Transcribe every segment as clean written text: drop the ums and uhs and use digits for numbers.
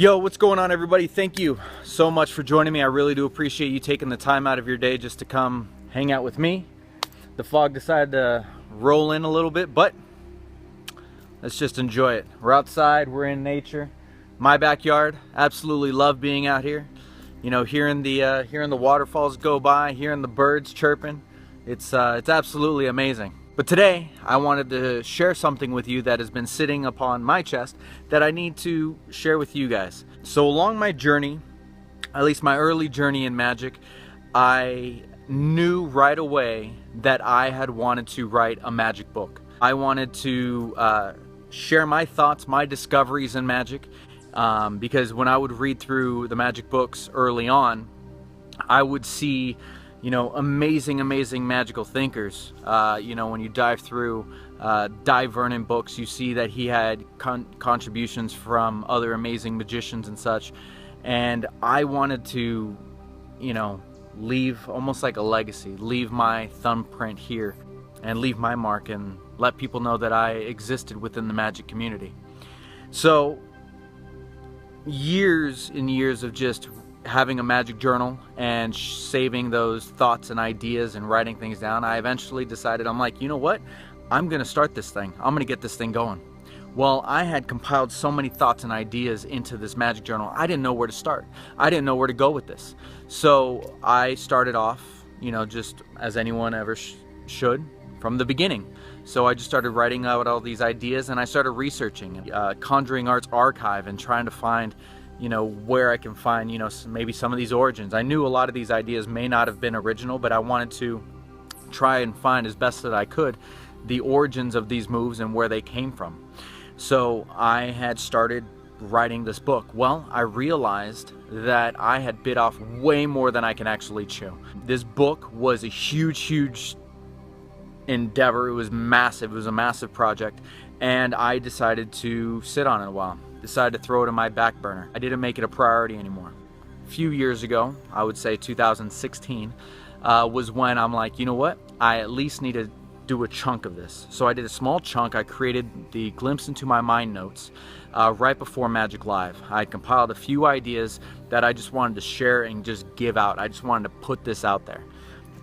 Yo, what's going on, everybody? Thank you so much for joining me. I really do appreciate you taking the time out of your day just to come hang out with me. The fog decided to roll in a little bit, but let's just enjoy it. We're outside, we're in nature. My backyard, absolutely love being out here. You know, hearing the waterfalls go by, hearing the birds chirping. It's absolutely amazing. But today, I wanted to share something with you that has been sitting upon my chest that I need to share with you guys. So along my journey, at least my early journey in magic, I knew right away that I had wanted to write a magic book. I wanted to share my thoughts, my discoveries in magic, because when I would read through the magic books early on, I would see, you know, amazing magical thinkers. You know, when you dive through Di Vernon books, you see that he had contributions from other amazing magicians and such. And I wanted to, you know, leave almost like a legacy, leave my thumbprint here and leave my mark and let people know that I existed within the magic community. So years and years of just having a magic journal and saving those thoughts and ideas and writing things down, I eventually decided, I'm like, you know what? I'm gonna start this thing. I'm gonna get this thing going. Well, I had compiled so many thoughts and ideas into this magic journal, I didn't know where to start. I didn't know where to go with this. So I started off, you know, just as anyone ever should, from the beginning. So I just started writing out all these ideas, and I started researching Conjuring Arts Archive and trying to find, you know, where I can find, you know, maybe some of these origins. I knew a lot of these ideas may not have been original, but I wanted to try and find as best that I could the origins of these moves and where they came from. So I had started writing this book. Well, I realized that I had bit off way more than I can actually chew. This book was a huge endeavor. It was massive. It was a massive project, and I decided to sit on it a while. Decided to throw it in my back burner. I didn't make it a priority anymore. A few years ago, I would say 2016, was when I'm like, you know what? I at least need to do a chunk of this. So I did a small chunk. I created the Glimpse into My Mind notes right before Magic Live. I compiled a few ideas that I just wanted to share and just give out. I just wanted to put this out there.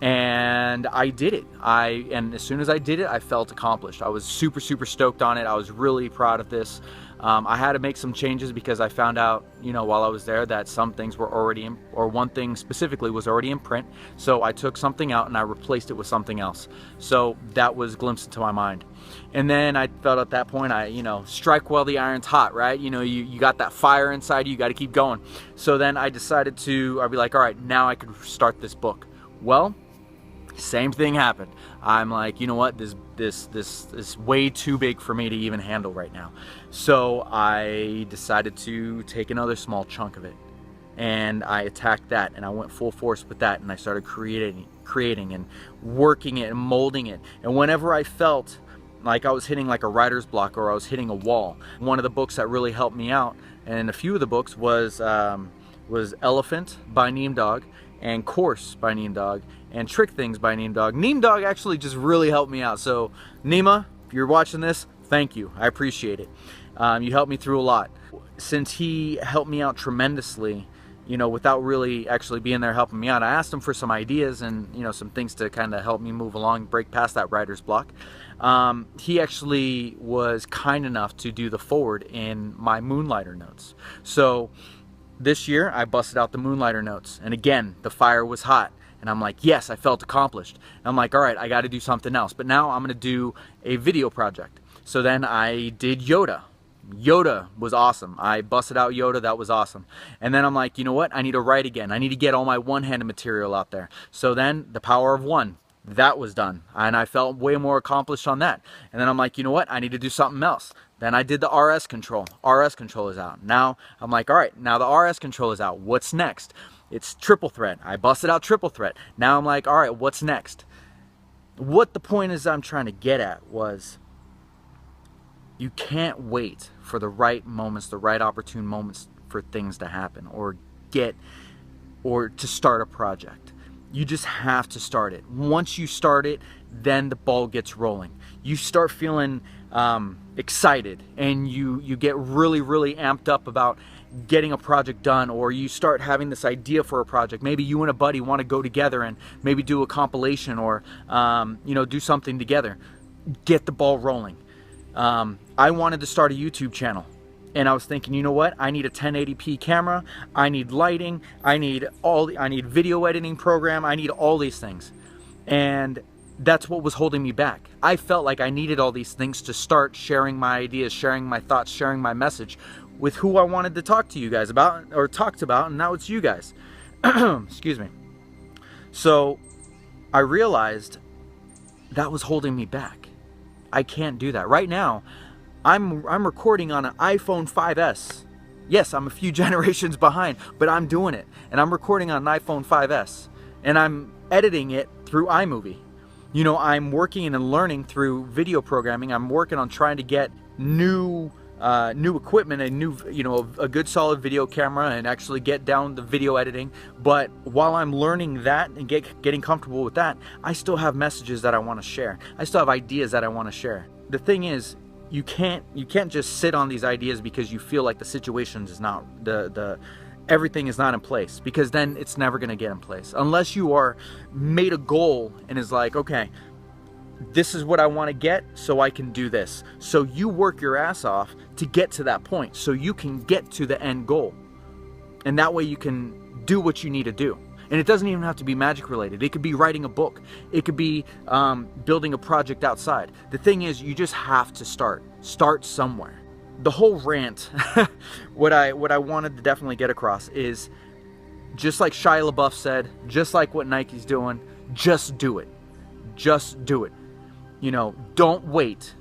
And I did it. And as soon as I did it, I felt accomplished. I was super stoked on it. I was really proud of this. I had to make some changes because I found out, you know, while I was there that some things were already in, or one thing specifically was already in print. So I took something out and I replaced it with something else. So that was Glimpse into My Mind. And then I felt at that point, you know, strike while the iron's hot, right? You know, you got that fire inside you, got to keep going. So then I decided I'd be like, all right, now I could start this book. Well, same thing happened. I'm like, you know what, this is way too big for me to even handle right now. So I decided to take another small chunk of it, and I attacked that, and I went full force with that, and I started creating and working it and molding it. And whenever I felt like I was hitting like a writer's block or I was hitting a wall, one of the books that really helped me out, and a few of the books was Elephant by Neem Dog, and Course by Neem Dog, and Trick Things by Neem Dog. Neem Dog actually just really helped me out. So Neema, if you're watching this, thank you. I appreciate it. You helped me through a lot. Since he helped me out tremendously, you know, without really actually being there helping me out, I asked him for some ideas and, you know, some things to kind of help me move along, break past that writer's block. He actually was kind enough to do the forward in my Moonlighter notes. So this year, I busted out the Moonlighter notes, and again, the fire was hot, and I'm like, yes, I felt accomplished. And I'm like, all right, I got to do something else, but now I'm going to do a video project. So then I did Yoda. Yoda was awesome. I busted out Yoda, that was awesome. And then I'm like, you know what, I need to write again. I need to get all my one-handed material out there. So then The Power of One, that was done, and I felt way more accomplished on that. And then I'm like, you know what, I need to do something else. Then I did the RS Control. RS Control is out. Now I'm like, all right, now the RS Control is out. What's next? It's Triple Threat. I busted out Triple Threat. Now I'm like, all right, what's next? What the point is I'm trying to get at was, you can't wait for the right moments, the right opportune moments for things to happen or to start a project. You just have to start it. Once you start it, then the ball gets rolling. You start feeling excited, and you get really amped up about, getting a project done, or you start having this idea for a project. Maybe you and a buddy want to go together and maybe do a compilation, or do something together. Get the ball rolling. I wanted to start a YouTube channel, and I was thinking, you know what? I need a 1080p camera. I need lighting. I need video editing program. I need all these things, and that's what was holding me back. I felt like I needed all these things to start sharing my ideas, sharing my thoughts, sharing my message with who I wanted to talk to you guys about, or talked about, and now it's you guys. Excuse me. So I realized that was holding me back. I can't do that. Right now, I'm recording on an iPhone 5S. Yes, I'm a few generations behind, but I'm doing it. And I'm recording on an iPhone 5S. And I'm editing it through iMovie. I'm working and learning through video programming. I'm working on trying to get new equipment, a good solid video camera, and actually get down the video editing. But while I'm learning that and getting comfortable with that, I still have messages that I want to share. I still have ideas that I want to share. The thing is, you can't just sit on these ideas because you feel like the situation is not everything is not in place, because then it's never going to get in place unless you are made a goal and is like, okay, this is what I want to get, so I can do this. So you work your ass off to get to that point so you can get to the end goal, and that way you can do what you need to do. And it doesn't even have to be magic related. It could be writing a book. It could be building a project outside. The thing is, you just have to start somewhere. The whole rant, what I wanted to definitely get across is, just like Shia LaBeouf said, just like what Nike's doing, just do it. Just do it. Don't wait.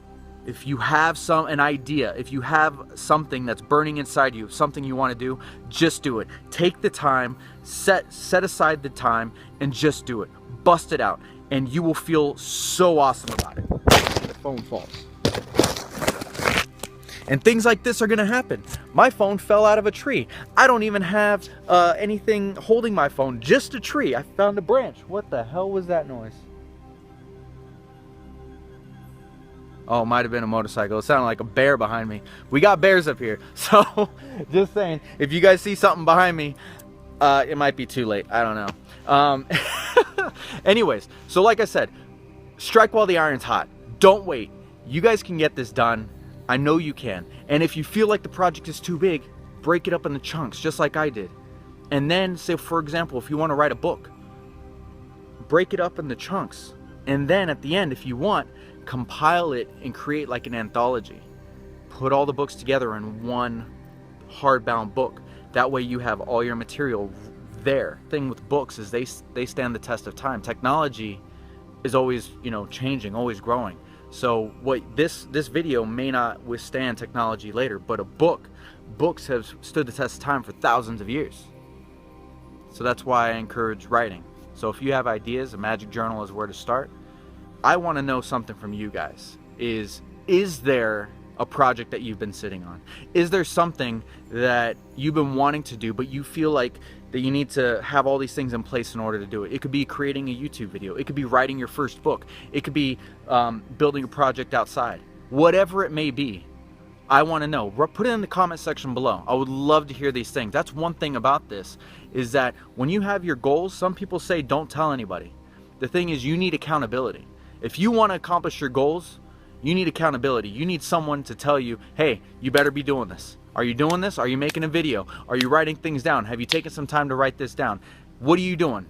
If you have an idea, if you have something that's burning inside you, something you want to do, just do it. Take the time, set aside the time, and just do it. Bust it out, and you will feel so awesome about it. The phone falls. And things like this are going to happen. My phone fell out of a tree. I don't even have anything holding my phone, just a tree. I found a branch. What the hell was that noise? Oh, it might have been a motorcycle. It sounded like a bear behind me. We got bears up here. So, just saying, if you guys see something behind me, it might be too late. I don't know. Anyways, so like I said, strike while the iron's hot. Don't wait. You guys can get this done. I know you can. And if you feel like the project is too big, break it up into chunks, just like I did. And then, say for example, if you want to write a book, break it up into chunks. And then at the end, if you want, compile it and create like an anthology. Put all the books together in one hardbound book. That way you have all your material there. The thing with books is they stand the test of time. Technology is always, changing, always growing. So what this video may not withstand technology later, but books have stood the test of time for thousands of years. So that's why I encourage writing. So if you have ideas, a magic journal is where to start. I want to know something from you guys. Is there a project that you've been sitting on? Is there something that you've been wanting to do, but you feel like that you need to have all these things in place in order to do it? It could be creating a YouTube video. It could be writing your first book. It could be building a project outside. Whatever it may be, I want to know. Put it in the comment section below. I would love to hear these things. That's one thing about this, is that when you have your goals, some people say don't tell anybody. The thing is, you need accountability. If you want to accomplish your goals, you need accountability. You need someone to tell you, hey, you better be doing this. Are you doing this? Are you making a video? Are you writing things down? Have you taken some time to write this down? What are you doing?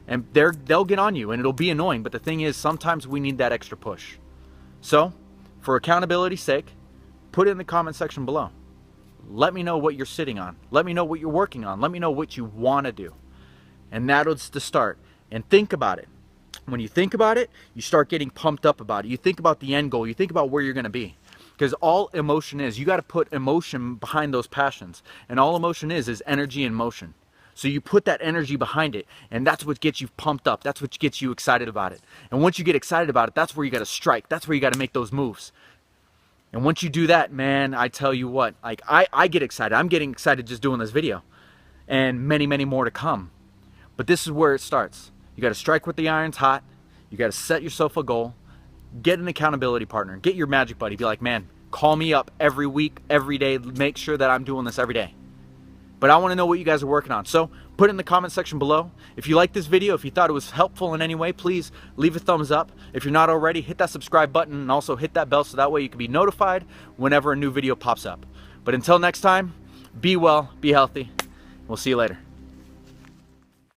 And they'll get on you, and it'll be annoying. But the thing is, sometimes we need that extra push. So, for accountability's sake, put it in the comment section below. Let me know what you're sitting on. Let me know what you're working on. Let me know what you want to do. And that's the start. And think about it. When you think about it, you start getting pumped up about it. You think about the end goal. You think about where you're going to be. Because all emotion is, you got to put emotion behind those passions. And all emotion is energy and motion. So you put that energy behind it, and that's what gets you pumped up. That's what gets you excited about it. And once you get excited about it, that's where you got to strike. That's where you got to make those moves. And once you do that, man, I tell you what, like I get excited. I'm getting excited just doing this video. And many, many more to come. But this is where it starts. You got to strike with the iron's hot. You got to set yourself a goal. Get an accountability partner. Get your magic buddy. Be like, man, call me up every week, every day. Make sure that I'm doing this every day. but I want to know what you guys are working on. So put it in the comment section below. If you liked this video, if you thought it was helpful in any way, please leave a thumbs up. If you're not already, hit that subscribe button and also hit that bell so that way you can be notified whenever a new video pops up. But until next time, be well, be healthy. We'll see you later.